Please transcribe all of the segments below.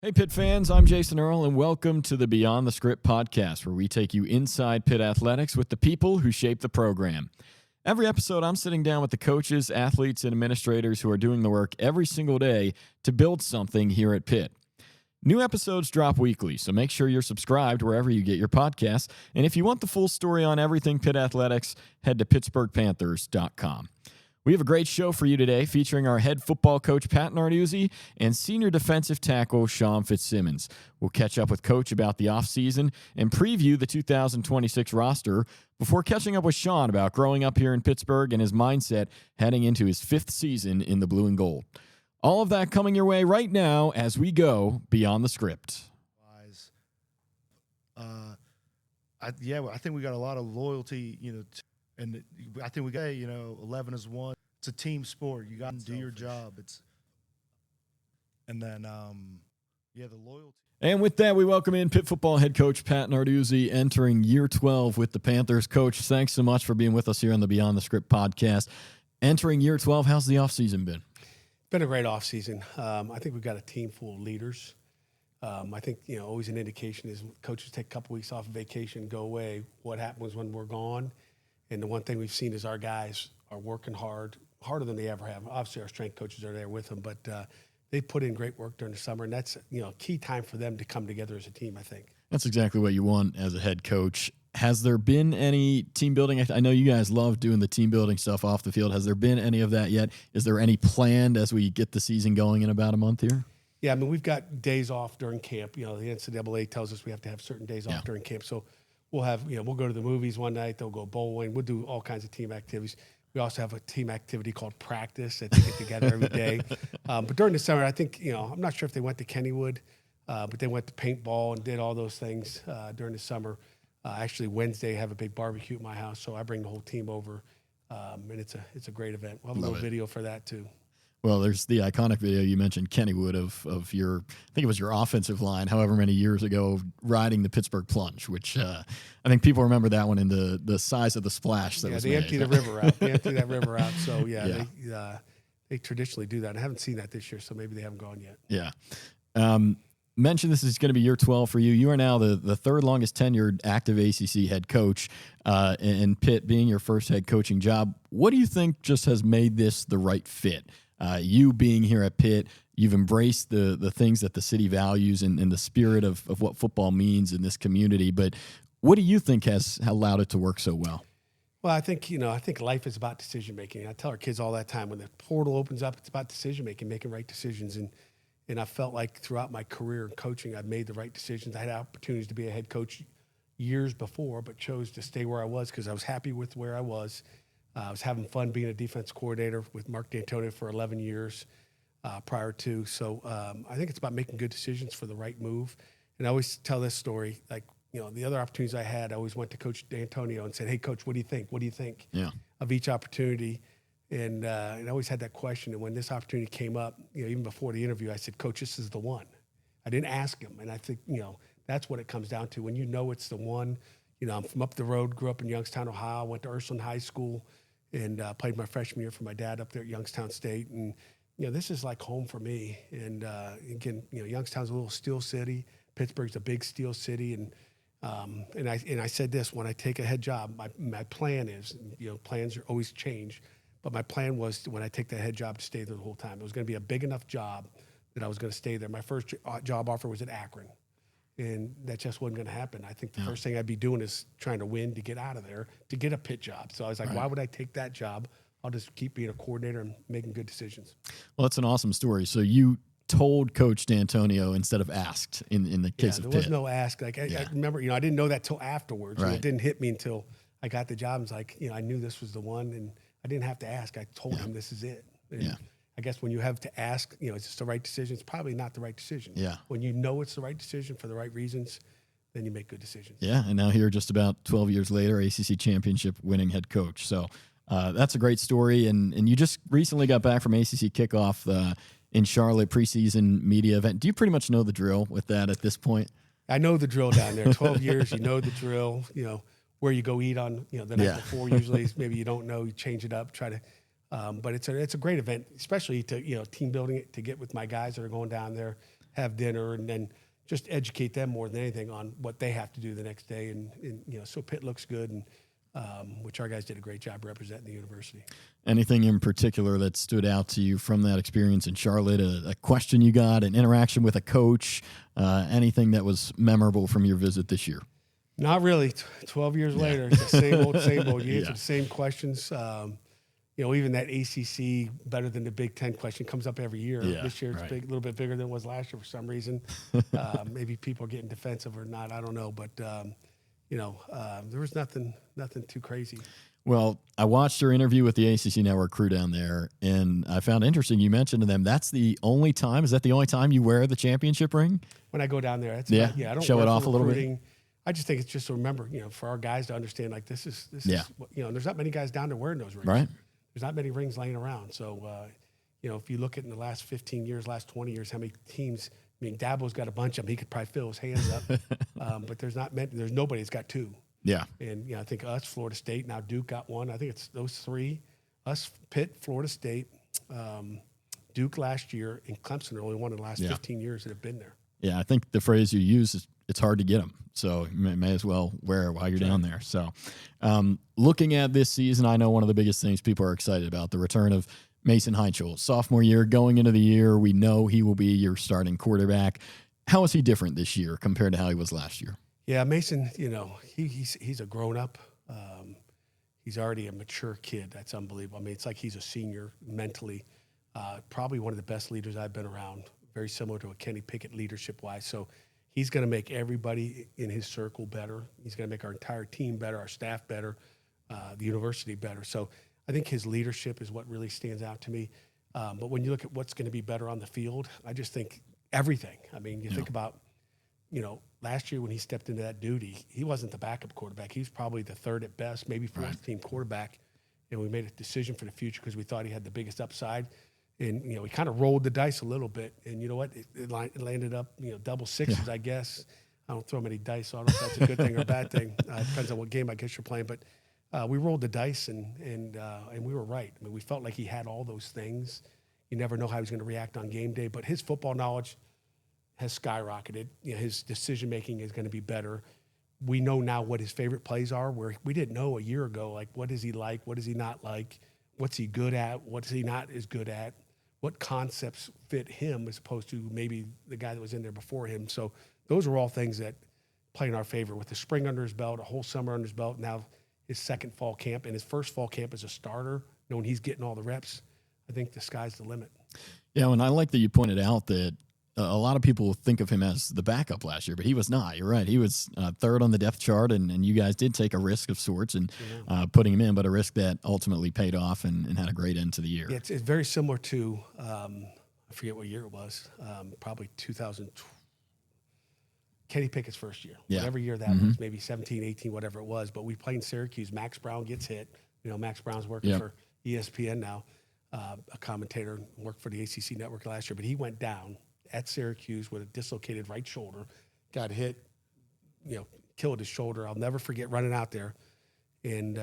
Hey, Pitt fans, I'm Jason Earle, and welcome to the Beyond the Script podcast, where we take you inside Pitt Athletics with the people who shape the program. Every episode, I'm sitting down with the coaches, athletes, and administrators who are doing the work every single day to build something here at Pitt. New episodes drop weekly, so make sure you're subscribed wherever you get your podcasts. And if you want the full story on everything Pitt Athletics, head to PittsburghPanthers.com. We have a great show for you today, featuring our head football coach, Pat Narduzzi, and senior defensive tackle, Sean FitzSimmons. We'll catch up with Coach about the offseason and preview the 2026 roster before catching up with Sean about growing up here in Pittsburgh and his mindset heading into his fifth season in the blue and gold. All of that coming your way right now as we go Beyond the Script. I think we got a lot of loyalty, and I think we got, 11 as one. It's a team sport. You got to do your job. The loyalty. And with that, we welcome in Pitt football head coach Pat Narduzzi, entering year 12 with the Panthers. Coach, thanks so much for being with us here on the Beyond the Script podcast. Entering year 12, how's the offseason been? Been a great offseason. I think we've got a team full of leaders. I think, always an indication is coaches take a couple weeks off of vacation, go away. What happens when we're gone? And the one thing we've seen is our guys are working harder than they ever have. Obviously, our strength coaches are there with them, but they put in great work during the summer, and that's, a key time for them to come together as a team, I think. That's exactly what you want as a head coach. Has there been any team building? I know you guys love doing the team building stuff off the field. Has there been any of that yet? Is there any planned as we get the season going in about a month here? Yeah, we've got days off during camp. The NCAA tells us we have to have certain days off during camp. So we'll have, we'll go to the movies one night. They'll go bowling. We'll do all kinds of team activities. We also have a team activity called practice that they get together every day. But during the summer, I think, I'm not sure if they went to Kennywood, but they went to paintball and did all those things during the summer. Actually, Wednesday, I have a big barbecue at my house, so I bring the whole team over, and it's a great event. We'll have a little video for that too. Well, there's the iconic video you mentioned, Kennywood, of your, I think it was your offensive line, however many years ago, riding the Pittsburgh plunge, which I think people remember that one in the size of the splash that was they made. empty the river out. They empty that river out. So, they traditionally do that. I haven't seen that this year, so maybe they haven't gone yet. Yeah. Mentioned this is going to be year 12 for you. You are now the third longest tenured active ACC head coach, and Pitt being your first head coaching job. What do you think just has made this the right fit? You being here at Pitt, you've embraced the things that the city values and the spirit of what football means in this community. But what do you think has allowed it to work so well? Well, I think life is about decision making. I tell our kids all that time, when the portal opens up, it's about decision making, making right decisions. And I felt like throughout my career in coaching, I've made the right decisions. I had opportunities to be a head coach years before, but chose to stay where I was because I was happy with where I was. I was having fun being a defense coordinator with Mark D'Antonio for 11 years prior to. So I think it's about making good decisions for the right move. And I always tell this story, like, the other opportunities I had, I always went to Coach D'Antonio and said, hey, Coach, what do you think? What do you think of each opportunity? And I always had that question. And when this opportunity came up, even before the interview, I said, Coach, this is the one. I didn't ask him. And I think, that's what it comes down to. When it's the one, I'm from up the road, grew up in Youngstown, Ohio, went to Ursuline High School, and played my freshman year for my dad up there at Youngstown State. And, this is like home for me. And, again, Youngstown's a little steel city. Pittsburgh's a big steel city. And I said this, when I take a head job, my plan is, plans are always change. But my plan was, when I take that head job, to stay there the whole time. It was going to be a big enough job that I was going to stay there. My first job offer was at Akron. And that just wasn't going to happen. I think the first thing I'd be doing is trying to win to get out of there, to get a Pitt job. So I was like, why would I take that job? I'll just keep being a coordinator and making good decisions. Well, that's an awesome story. So you told Coach D'Antonio instead of asked in the case of Pitt. There was no ask. Like I remember, I didn't know that till afterwards. Right. It didn't hit me until I got the job. It's like, I knew this was the one, and I didn't have to ask. I told him this is it. And I guess when you have to ask, is this the right decision? It's probably not the right decision. Yeah. When you know it's the right decision for the right reasons, then you make good decisions. Yeah, and now here just about 12 years later, ACC championship winning head coach. So that's a great story. And you just recently got back from ACC kickoff in Charlotte preseason media event. Do you pretty much know the drill with that at this point? I know the drill down there. 12 years, you know the drill. Where you go eat on the night before. Usually, maybe you don't know. You change it up. Try to. But it's a great event, especially to team building it, to get with my guys that are going down there, have dinner, and then just educate them more than anything on what they have to do the next day. And so Pitt looks good, and which our guys did a great job representing the university. Anything in particular that stood out to you from that experience in Charlotte? A question you got, an interaction with a coach, anything that was memorable from your visit this year? Not really. 12 years later, it's the same old, same old. You answer the same questions. Even that ACC better than the Big Ten question comes up every year. Yeah, this year it's a little bit bigger than it was last year for some reason. Maybe people are getting defensive or not. I don't know. But, there was nothing too crazy. Well, I watched your interview with the ACC Network crew down there, and I found interesting you mentioned to them that's the only time. Is that the only time you wear the championship ring? When I go down there, that's I don't show wear it for off a little bit. recruiting. I just think it's just to remember, for our guys to understand, like this is there's not many guys down there wearing those rings. Right. There's not many rings laying around. So, if you look at in the last 15 years, last 20 years, how many teams? I mean, Dabo's got a bunch of them. He could probably fill his hands up. But there's nobody that's got two. Yeah. And I think us, Florida State, now Duke got one. I think it's those three. Us, Pitt, Florida State, Duke last year, and Clemson are only one in the last 15 years that have been there. Yeah, I think the phrase you use is it's hard to get them. So you may as well wear it while you're down there. So looking at this season, I know one of the biggest things people are excited about, the return of Mason Heintschel. Sophomore year, going into the year, we know he will be your starting quarterback. How is he different this year compared to how he was last year? Yeah, Mason, he's a grown-up. He's already a mature kid. That's unbelievable. I mean, it's like he's a senior mentally. Probably one of the best leaders I've been around, very similar to a Kenny Pickett leadership-wise. So he's going to make everybody in his circle better. He's going to make our entire team better, our staff better, the university better. So I think his leadership is what really stands out to me. But when you look at what's going to be better on the field, I just think everything. I mean, you think about, last year when he stepped into that duty, he wasn't the backup quarterback. He was probably the third at best, maybe fourth team quarterback. And we made a decision for the future because we thought he had the biggest upside. And, we kind of rolled the dice a little bit. And you know what? It landed up, double sixes, I guess. I don't throw many dice, so I don't know if that's a good thing or a bad thing. Depends on what game I guess you're playing. But we rolled the dice, and we were right. I mean, we felt like he had all those things. You never know how he's going to react on game day. But his football knowledge has skyrocketed. His decision-making is going to be better. We know now what his favorite plays are, where we didn't know a year ago, like what is he like, what is he not like, what's he good at, what's he not as good at, what concepts fit him as opposed to maybe the guy that was in there before him. So those are all things that play in our favor. With the spring under his belt, a whole summer under his belt, now his second fall camp, and his first fall camp as a starter, knowing he's getting all the reps, I think the sky's the limit. Yeah, and I like that you pointed out that a lot of people think of him as the backup last year, but he was not. You're right. He was third on the depth chart, and you guys did take a risk of sorts and putting him in, but a risk that ultimately paid off and had a great end to the year. Yeah, it's very similar to, I forget what year it was, probably 2000, Kenny Pickett's first year. Yeah. Whatever year that was, maybe 17, 18, whatever it was. But we played in Syracuse. Max Brown gets hit. Max Brown's working for ESPN now, a commentator, worked for the ACC Network last year. But he went down at Syracuse with a dislocated right shoulder, got hit, killed his shoulder. I'll never forget running out there and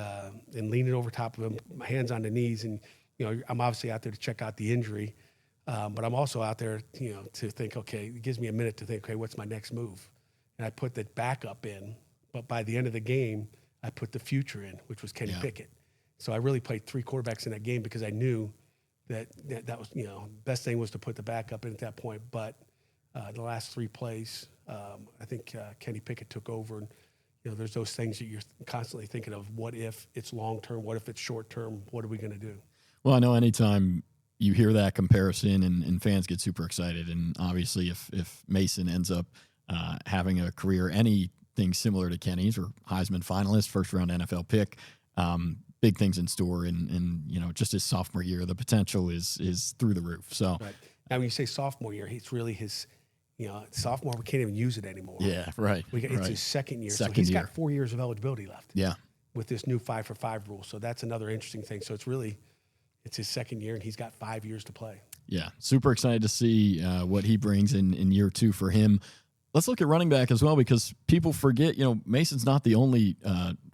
leaning over top of him, my hands on the knees. And, I'm obviously out there to check out the injury, but I'm also out there, to think, okay, it gives me a minute to think, okay, what's my next move? And I put the backup in, but by the end of the game, I put the future in, which was Kenny Pickett. So I really played three quarterbacks in that game because I knew that was, best thing was to put the backup in at that point. But the last three plays, I think Kenny Pickett took over. And, there's those things that you're constantly thinking of. What if it's long-term? What if it's short-term? What are we going to do? Well, I know anytime you hear that comparison and fans get super excited. And obviously if Mason ends up having a career, anything similar to Kenny's, or Heisman finalist, first-round NFL pick, big things in store, and just his sophomore year, the potential is through the roof. So, right. Now, when you say sophomore year, it's really his, sophomore. We can't even use it anymore. Yeah, right. It's his second year, so he's got 4 years of eligibility left. Yeah, with this new 5-for-5 rule. So that's another interesting thing. So it's his second year, and he's got 5 years to play. Yeah, super excited to see what he brings in year two for him. Let's look at running back as well, because people forget, Mason's not the only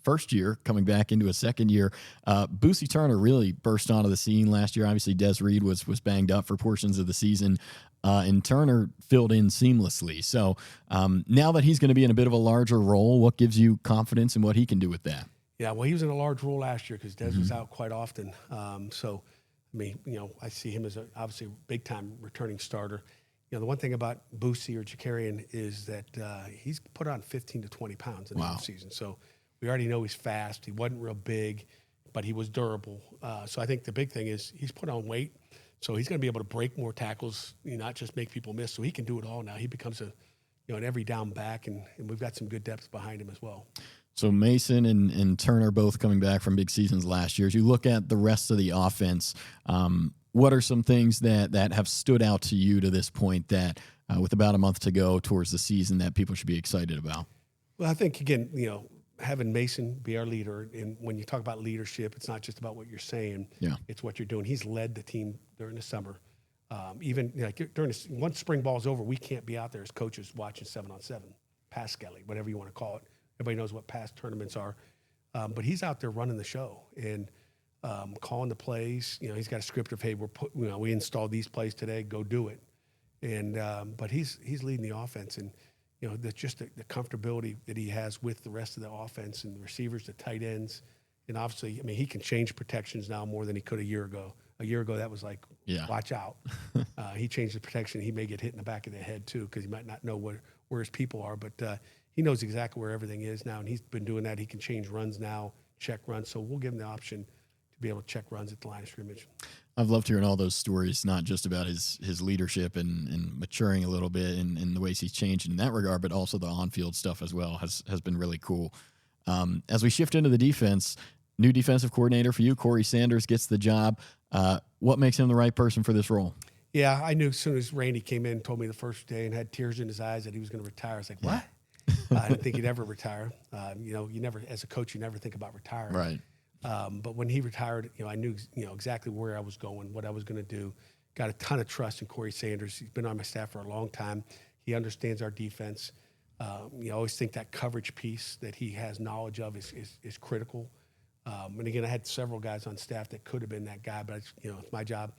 first year coming back into a second year. Boosie Turner really burst onto the scene last year. Obviously, Des Reed was banged up for portions of the season. and Turner filled in seamlessly. So now that he's going to be in a bit of a larger role, what gives you confidence in what he can do with that? Yeah, well, he was in a large role last year because Des was out quite often. So, I mean, I see him as obviously a big-time returning starter. The one thing about Boosie or Jakarian is that he's put on 15 to 20 pounds in the offseason. So we already know he's fast. He wasn't real big, but he was durable. So I think the big thing is he's put on weight. So he's going to be able to break more tackles, not just make people miss. So he can do it all now. He becomes an every down back, and we've got some good depth behind him as well. So Mason and Turner both coming back from big seasons last year. As you look at the rest of the offense, what are some things that have stood out to you to this point that with about a month to go towards the season that people should be excited about? Well, I think, again, having Mason be our leader, and when you talk about leadership, it's not just about what you're saying. Yeah. It's what you're doing. He's led the team during the summer. Even during once spring ball's over, we can't be out there as coaches watching 7-on-7, pass skelly, whatever you want to call it. Everybody knows what pass tournaments are. But he's out there running the show and calling the plays. He's got a script of, hey, we installed these plays today, go do it. And but he's leading the offense, and just the comfortability that he has with the rest of the offense and the receivers, the tight ends, and obviously, I mean, he can change protections now more than he could a year ago. A year ago, that was like, watch out. He changed the protection. He may get hit in the back of the head too because he might not know where his people are, but he knows exactly where everything is now, and he's been doing that. He can change runs now, check runs, so we'll give him the option to be able to check runs at the line of scrimmage. I've loved hearing all those stories, not just about his leadership and maturing a little bit and the ways he's changed in that regard, but also the on-field stuff as well has been really cool. As we shift into the defense, new defensive coordinator for you, Corey Sanders, gets the job. What makes him the right person for this role? Yeah, I knew as soon as Randy came in and told me the first day and had tears in his eyes that he was going to retire. I was like, what? I didn't think he'd ever retire. You never, as a coach, you never think about retiring. Right. But when he retired, I knew, exactly where I was going, what I was going to do. Got a ton of trust in Corey Sanders. He's been on my staff for a long time. He understands our defense. I always think that coverage piece that he has knowledge of is critical. And again, I had several guys on staff that could have been that guy, but it's my job.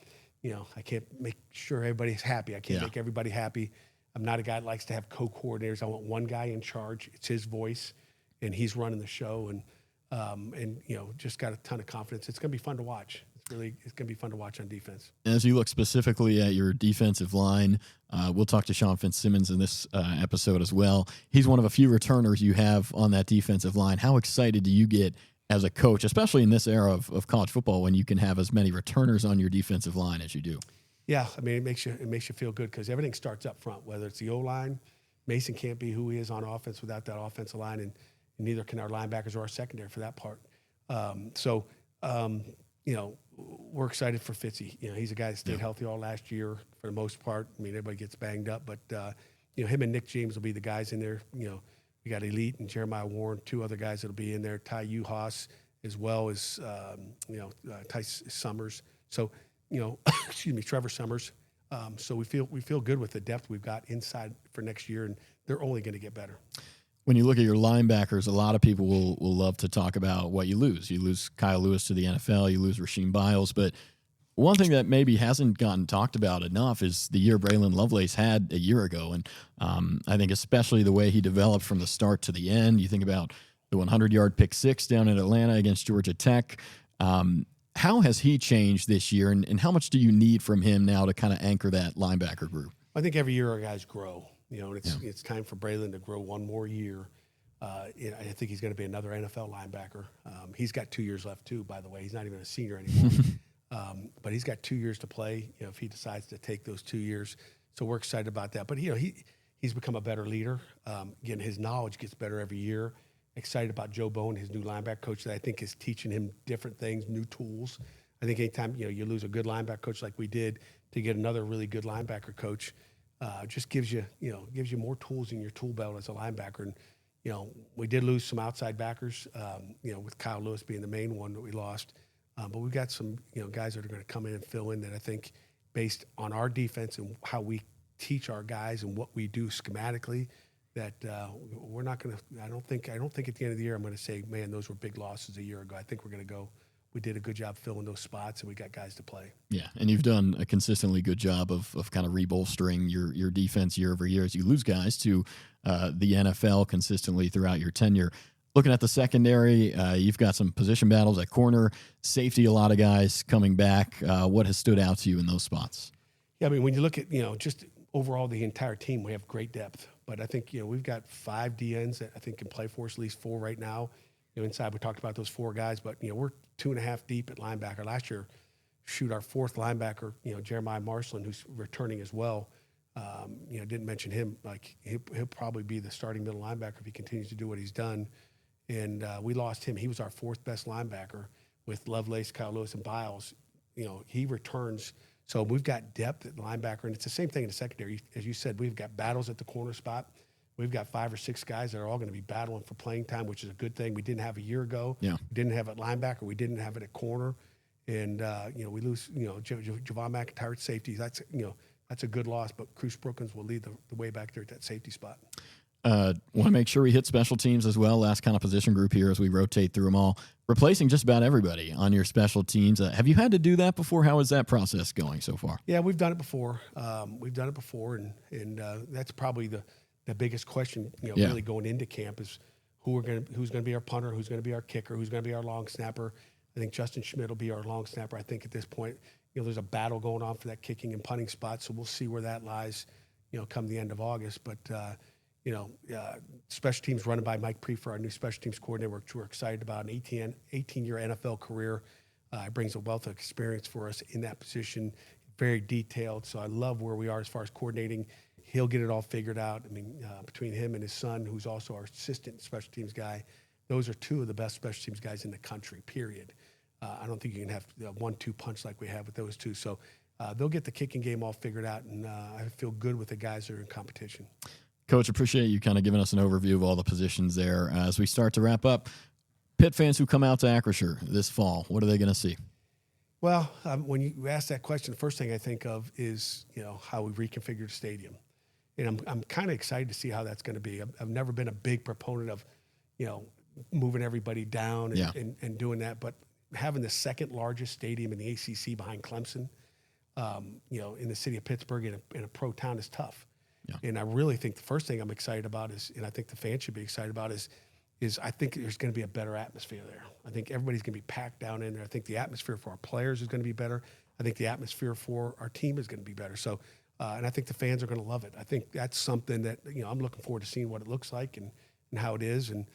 I can't make sure everybody's happy. I can't make everybody happy. I'm not a guy that likes to have co-coordinators. I want one guy in charge. It's his voice, and he's running the show. And just got a ton of confidence. It's going to be fun to watch. It's going to be fun to watch on defense. As you look specifically at your defensive line, we'll talk to Sean FitzSimmons in this episode as well. He's one of a few returners you have on that defensive line. How excited do you get as a coach, especially in this era of college football, when you can have as many returners on your defensive line as you do? Yeah, I mean, it makes you feel good because everything starts up front, whether it's the O-line. Mason can't be who he is on offense without that offensive line, and neither can our linebackers or our secondary for that part. We're excited for Fitzy. He's a guy that stayed healthy all last year for the most part. I mean, everybody gets banged up, but him and Nick James will be the guys in there. We got Elite and Jeremiah Warren, two other guys that'll be in there. Ty Uhas, as well as Ty Summers. So Trevor Summers. So we feel good with the depth we've got inside for next year, and they're only going to get better. When you look at your linebackers, a lot of people will love to talk about what you lose. You lose Kyle Lewis to the NFL, you lose Rasheem Biles, but one thing that maybe hasn't gotten talked about enough is the year Braylon Lovelace had a year ago, and I think especially the way he developed from the start to the end. You think about the 100-yard pick six down in Atlanta against Georgia Tech. How has he changed this year, and how much do you need from him now to kind of anchor that linebacker group? I think every year our guys grow. It's time for Braylon to grow one more year. I think he's going to be another NFL linebacker. He's got 2 years left too, by the way. He's not even a senior anymore. But he's got 2 years to play, if he decides to take those 2 years. So we're excited about that. But, he's become a better leader. Again, his knowledge gets better every year. Excited about Joe Bone, his new linebacker coach, that I think is teaching him different things, new tools. I think anytime, you lose a good linebacker coach like we did, to get another really good linebacker coach, just gives you more tools in your tool belt as a linebacker. And, we did lose some outside backers, with Kyle Lewis being the main one that we lost. But we've got some, guys that are going to come in and fill in that I think, based on our defense and how we teach our guys and what we do schematically, that we're not going to. I don't think at the end of the year I'm going to say, man, those were big losses a year ago. I think we're going to go we did a good job filling those spots, and we got guys to play. Yeah, and you've done a consistently good job of kind of rebolstering your defense year over year as you lose guys to the NFL consistently throughout your tenure. Looking at the secondary, you've got some position battles at corner, safety, a lot of guys coming back. What has stood out to you in those spots? Yeah, I mean, when you look at, just overall the entire team, we have great depth. But I think, we've got 5 DNs that I think can play for us, at least 4 right now. Inside we talked about those 4 guys, but, we're 2.5 deep at linebacker. Last year, our 4th linebacker, Jeremiah Marcelin, who's returning as well. Didn't mention him. Like, he'll probably be the starting middle linebacker if he continues to do what he's done. And we lost him. He was our 4th best linebacker with Lovelace, Kyle Lewis, and Biles. He returns. So we've got depth at linebacker, and it's the same thing in the secondary. As you said, we've got battles at the corner spot. We've got 5 or 6 guys that are all going to be battling for playing time, which is a good thing. We didn't have a year ago. Yeah. We didn't have it at linebacker. We didn't have it at corner. And, we lose, Javon McIntyre at safety. That's a good loss, but Cruz Brookins will lead the way back there at that safety spot. Want to make sure we hit special teams as well. Last kind of position group here as we rotate through them all. Replacing just about everybody on your special teams. Have you had to do that before? How is that process going so far? Yeah, we've done it before. And that's probably the biggest question, really going into camp is who's going to be our punter, who's going to be our kicker, who's going to be our long snapper. I think Justin Schmidt will be our long snapper. I think at this point, there's a battle going on for that kicking and punting spot, so we'll see where that lies, come the end of August. But special teams running by Mike Prefer, our new special teams coordinator, which we're excited about. An 18-year NFL career. Brings a wealth of experience for us in that position, very detailed. So I love where we are as far as coordinating. He'll get it all figured out. I mean, between him and his son, who's also our assistant special teams guy, those are 2 of the best special teams guys in the country, period. I don't think you can have 1-2 punch like we have with those 2. So they'll get the kicking game all figured out, and I feel good with the guys that are in competition. Coach, appreciate you kind of giving us an overview of all the positions there. As we start to wrap up, Pitt fans who come out to Acrisure this fall, what are they going to see? Well, when you ask that question, the first thing I think of is, how we reconfigure the stadium. And I'm kind of excited to see how that's going to be. I've never been a big proponent of, moving everybody down and doing that. But having the 2nd largest stadium in the ACC behind Clemson, in the city of Pittsburgh in a pro town is tough. Yeah. And I really think the first thing I'm excited about is, and I think the fans should be excited about is I think there's going to be a better atmosphere there. I think everybody's going to be packed down in there. I think the atmosphere for our players is going to be better. I think the atmosphere for our team is going to be better. So, and I think the fans are going to love it. I think that's something that, I'm looking forward to seeing what it looks like and how it is. And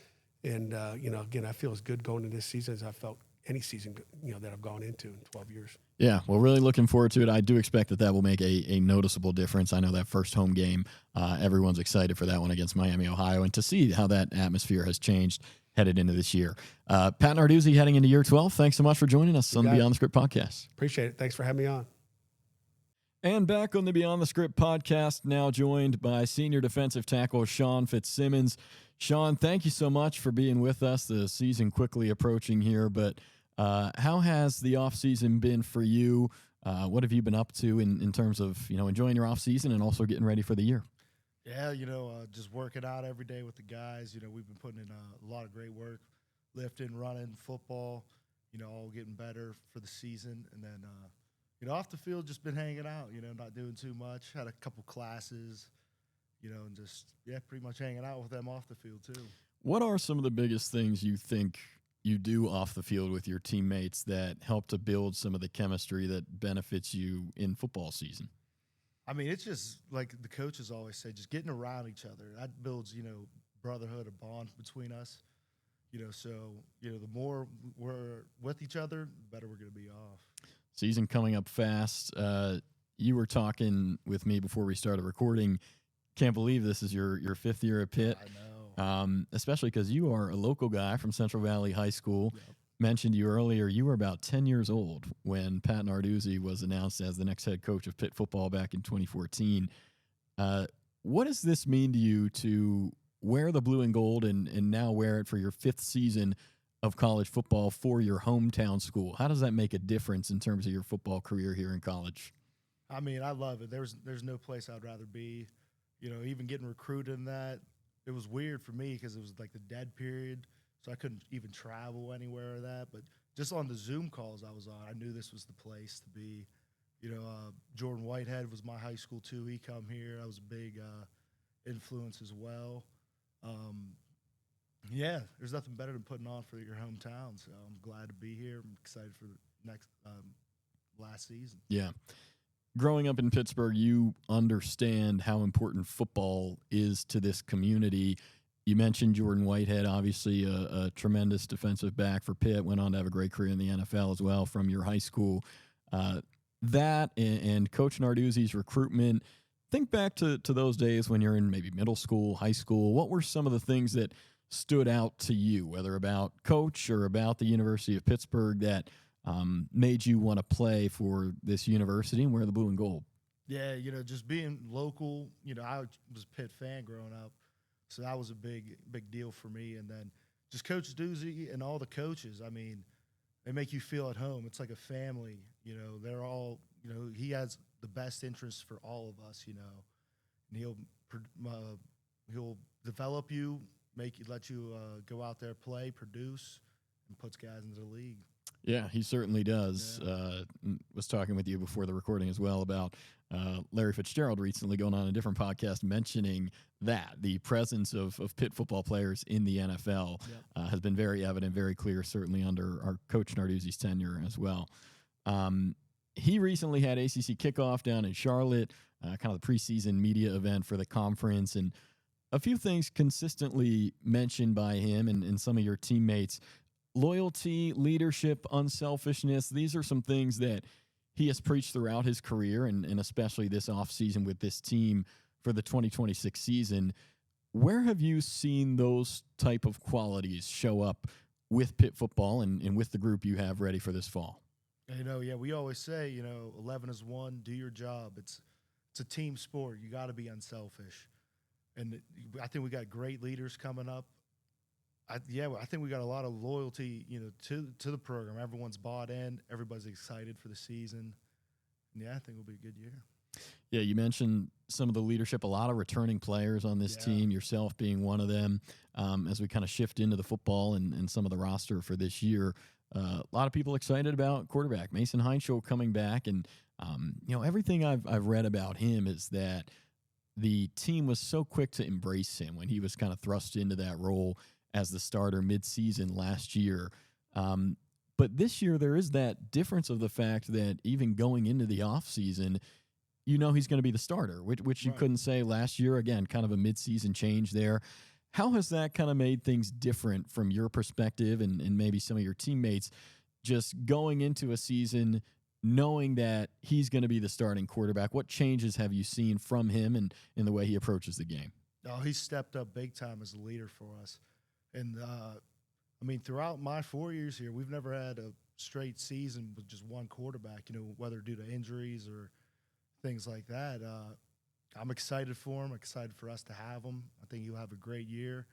again, I feel as good going into this season as I felt any season, that I've gone into in 12 years. Yeah, well, really looking forward to it. I do expect that will make a noticeable difference. I know that first home game, everyone's excited for that one against Miami, Ohio, and to see how that atmosphere has changed headed into this year. Pat Narduzzi heading into year 12, thanks so much for joining us on the Beyond the Script podcast. Appreciate it. Thanks for having me on. And back on the Beyond the Script podcast, now joined by senior defensive tackle Sean FitzSimmons. Sean, thank you so much for being with us. The season quickly approaching here, but how has the offseason been for you? What have you been up to in terms of, enjoying your offseason and also getting ready for the year? Yeah, just working out every day with the guys. We've been putting in a lot of great work, lifting, running, football, all getting better for the season. And then, off the field, just been hanging out, not doing too much. Had a couple classes, and just, pretty much hanging out with them off the field too. What are some of the biggest things you think you do off the field with your teammates that help to build some of the chemistry that benefits you in football season? I mean, it's just like the coaches always say, just getting around each other. That builds, brotherhood, a bond between us. So, the more we're with each other, the better we're going to be off. Season coming up fast. You were talking with me before we started recording. Can't believe this is your 5th year at Pitt. I know. Especially because you are a local guy from Central Valley High School. Yep. Mentioned you earlier, you were about 10 years old when Pat Narduzzi was announced as the next head coach of Pitt football back in 2014. What does this mean to you to wear the blue and gold and now wear it for your 5th season of college football for your hometown school? How does that make a difference in terms of your football career here in college? I mean, I love it. There's no place I'd rather be. Even getting recruited in that, it was weird for me because it was like the dead period, so I couldn't even travel anywhere or that. But just on the Zoom calls I was on, I knew this was the place to be. Jordan Whitehead was my high school too. He come here. I was a big influence as well. Yeah, there's nothing better than putting on for your hometown. So I'm glad to be here. I'm excited for the next last season. Yeah. Growing up in Pittsburgh, you understand how important football is to this community. You mentioned Jordan Whitehead, obviously a tremendous defensive back for Pitt, went on to have a great career in the NFL as well from your high school. That and Coach Narduzzi's recruitment, think back to those days when you're in maybe middle school, high school. What were some of the things that stood out to you, whether about Coach or about the University of Pittsburgh, that made you want to play for this university and wear the blue and gold? Yeah, just being local, I was a Pitt fan growing up, so that was a big deal for me. And then just Coach Narduzzi and all the coaches, I mean, they make you feel at home. It's like a family, they're all, he has the best interests for all of us, and he'll develop you, let you go out there, play, produce, and puts guys into the league. Yeah, he certainly does. Yeah. Was talking with you before the recording as well about Larry Fitzgerald recently going on a different podcast mentioning that the presence of Pitt football players in the NFL has been very evident, very clear, certainly under our Coach Narduzzi's tenure as well. He recently had ACC kickoff down in Charlotte, kind of the preseason media event for the conference, and a few things consistently mentioned by him and some of your teammates. Loyalty, leadership, unselfishness, these are some things that he has preached throughout his career and especially this offseason with this team for the 2026 season. Where have you seen those type of qualities show up with Pitt football and with the group you have ready for this fall? We always say, 11 is one, do your job. It's a team sport. You got to be unselfish. And I think we got great leaders coming up. I think we got a lot of loyalty, to the program. Everyone's bought in. Everybody's excited for the season. And I think it'll be a good year. Yeah, you mentioned some of the leadership, a lot of returning players on this team, yourself being one of them. As we kind of shift into the football and some of the roster for this year, a lot of people excited about quarterback Mason Heintschel coming back. And, everything I've read about him is that the team was so quick to embrace him when he was kind of thrust into that role as the starter midseason last year. But this year there is that difference of the fact that even going into the offseason, he's going to be the starter, which you couldn't say last year. Again, kind of a midseason change there. How has that kind of made things different from your perspective and maybe some of your teammates just going into a season knowing that he's going to be the starting quarterback? What changes have you seen from him and in the way he approaches the game? Oh, he's stepped up big time as a leader for us. And, throughout my 4 years here, we've never had a straight season with just one quarterback, whether due to injuries or things like that. I'm excited for him, excited for us to have him. I think he'll have a great year.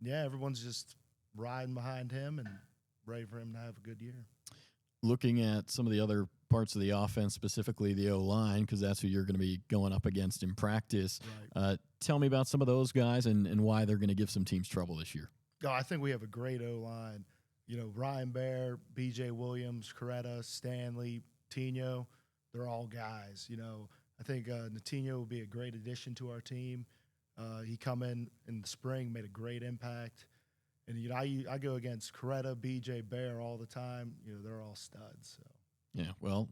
Yeah, everyone's just riding behind him and ready for him to have a good year. Looking at some of the other parts of the offense, specifically the O-line, because that's who you're going to be going up against in practice. Right. Tell me about some of those guys and why they're going to give some teams trouble this year. Oh, I think we have a great O-line. Ryan Baer, B.J. Williams, Coretta, Stanley, Tino, they're all guys. I think Natino will be a great addition to our team. He come in the spring, made a great impact. And, I go against Coretta, B.J. Baer all the time. They're all studs. So. Yeah, well,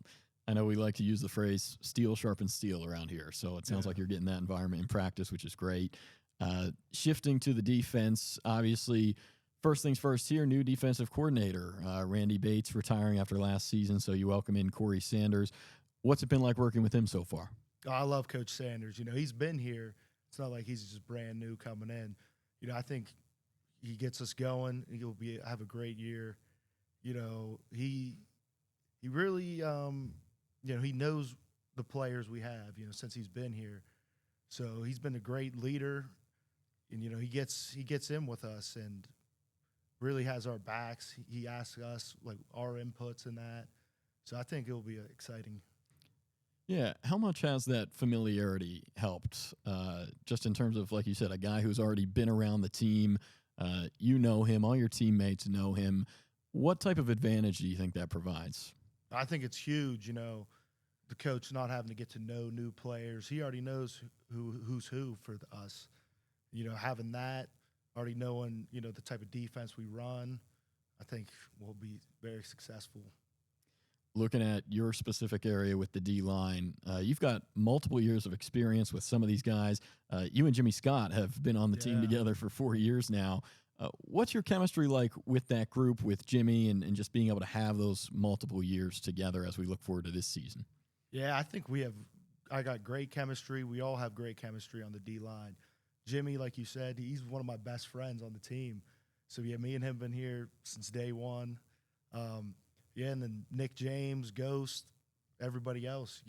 I know we like to use the phrase steel sharpens steel around here. So it sounds like you're getting that environment in practice, which is great. Shifting to the defense, obviously, first things first here, new defensive coordinator. Randy Bates retiring after last season, so you welcome in Corey Sanders. What's it been like working with him so far? Oh, I love Coach Sanders. He's been here. It's not like he's just brand new coming in. I think he gets us going. He'll have a great year. He really, he knows the players we have, since he's been here. So he's been a great leader. And, he gets in with us and really has our backs. He asks us, our inputs in that. So I think it'll be exciting. Yeah. How much has that familiarity helped, just in terms of, like you said, a guy who's already been around the team? You know him. All your teammates know him. What type of advantage do you think that provides? I think it's huge, the coach not having to get to know new players. He already knows who's who for us. Having that, already knowing, the type of defense we run, I think we'll be very successful. Looking at your specific area with the D-line, you've got multiple years of experience with some of these guys. You and Jimmy Scott have been on the team together for 4 years now. What's your chemistry like with that group, with Jimmy, and just being able to have those multiple years together as we look forward to this season? Yeah, I think I got great chemistry. We all have great chemistry on the D-line. Jimmy, like you said, he's one of my best friends on the team. So, yeah, me and him have been here since day one. And then Nick James, Ghost, everybody else,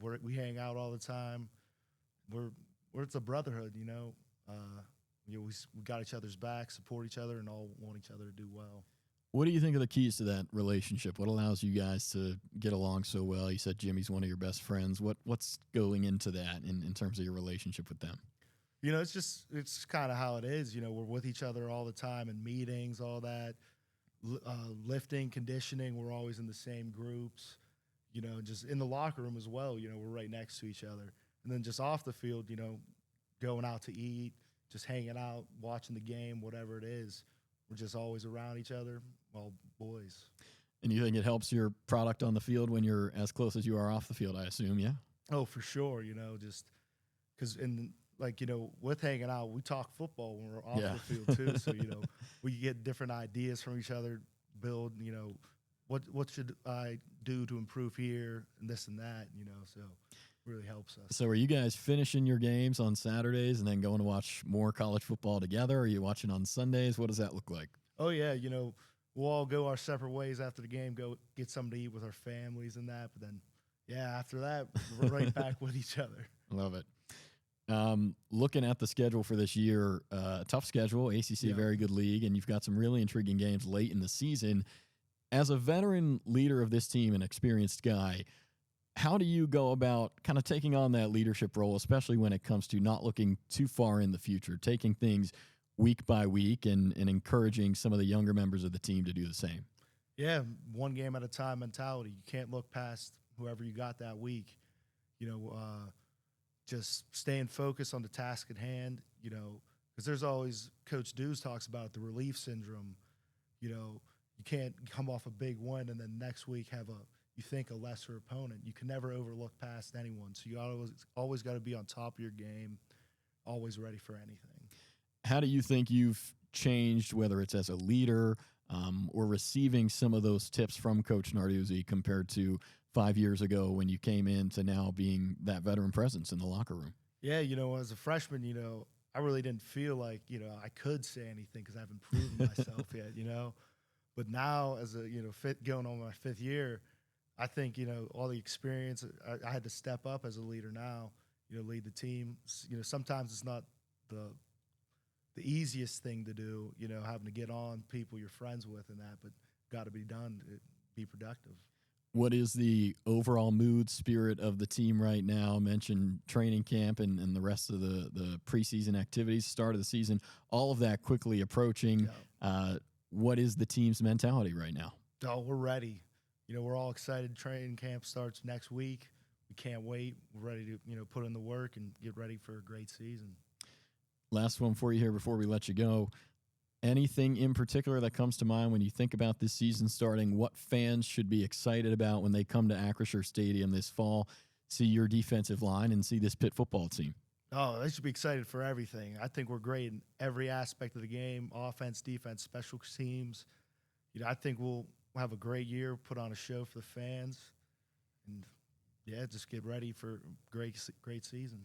we hang out all the time. It's a brotherhood, we got each other's back, support each other, and all want each other to do well. What do you think are the keys to that relationship? What allows you guys to get along so well? You said Jimmy's one of your best friends. What's going into that in terms of your relationship with them? It's kind of how it is. We're with each other all the time in meetings, all that. Lifting, conditioning, we're always in the same groups, just in the locker room as well, we're right next to each other. And then just off the field, going out to eat, just hanging out, watching the game, whatever it is, we're just always around each other, all boys. And you think it helps your product on the field when you're as close as you are off the field, I assume, yeah? Oh, for sure, just because with hanging out, we talk football when we're off the field too. So, we get different ideas from each other, build, what should I do to improve here and this and that, so it really helps us. So are you guys finishing your games on Saturdays and then going to watch more college football together? Are you watching on Sundays? What does that look like? Oh, yeah, we'll all go our separate ways after the game, go get something to eat with our families and that. But then, after that, we're right back with each other. Love it. Looking at the schedule for this year, tough schedule, ACC, very good league, and you've got some really intriguing games late in the season. As a veteran leader of this team, an experienced guy, how do you go about kind of taking on that leadership role, especially when it comes to not looking too far in the future, taking things week by week and encouraging some of the younger members of the team to do the same? Yeah, one game at a time mentality. You can't look past whoever you got that week. Just staying focused on the task at hand, because there's always, Coach Dews talks about it, the relief syndrome. You can't come off a big win and then next week have a lesser opponent. You can never overlook past anyone. So you always got to be on top of your game, always ready for anything. How do you think you've changed, whether it's as a leader or receiving some of those tips from Coach Narduzzi compared to 5 years ago when you came in to now being that veteran presence in the locker room? Yeah, as a freshman, I really didn't feel like, I could say anything because I haven't proven myself yet, But now as a, going on my 5th year, I think, all the experience, I had to step up as a leader now, lead the team. Sometimes it's not the easiest thing to do, having to get on people you're friends with and that, but got to be done to be productive. What is the overall mood, spirit of the team right now? Mentioned training camp and the rest of the preseason activities, start of the season, all of that quickly approaching. Yeah. What is the team's mentality right now? Oh, we're ready. We're all excited. Training camp starts next week. We can't wait. We're ready to, put in the work and get ready for a great season. Last one for you here before we let you go. Anything in particular that comes to mind when you think about this season starting, what fans should be excited about when they come to Acrisure Stadium this fall, see your defensive line, and see this Pitt football team? Oh, they should be excited for everything. I think we're great in every aspect of the game, offense, defense, special teams. I think we'll have a great year, put on a show for the fans, and, just get ready for a great season.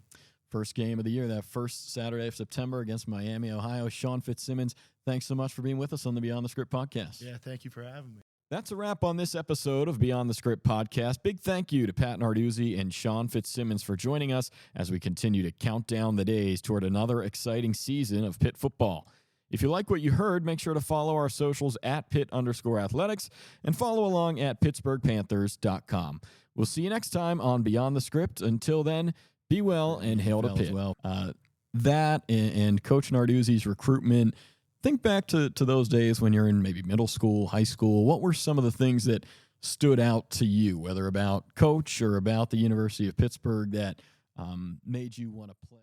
First game of the year, that first Saturday of September against Miami, Ohio. Sean FitzSimmons, thanks so much for being with us on the Beyond the Script podcast. Yeah, thank you for having me. That's a wrap on this episode of Beyond the Script podcast. Big thank you to Pat Narduzzi and Sean FitzSimmons for joining us as we continue to count down the days toward another exciting season of Pitt football. If you like what you heard, make sure to follow our socials at Pitt_Athletics and follow along at PittsburghPanthers.com. We'll see you next time on Beyond the Script. Until then, be well and hail to Pitt. That and Coach Narduzzi's recruitment, think back to those days when you're in maybe middle school, high school. What were some of the things that stood out to you, whether about coach or about the University of Pittsburgh, that made you want to play?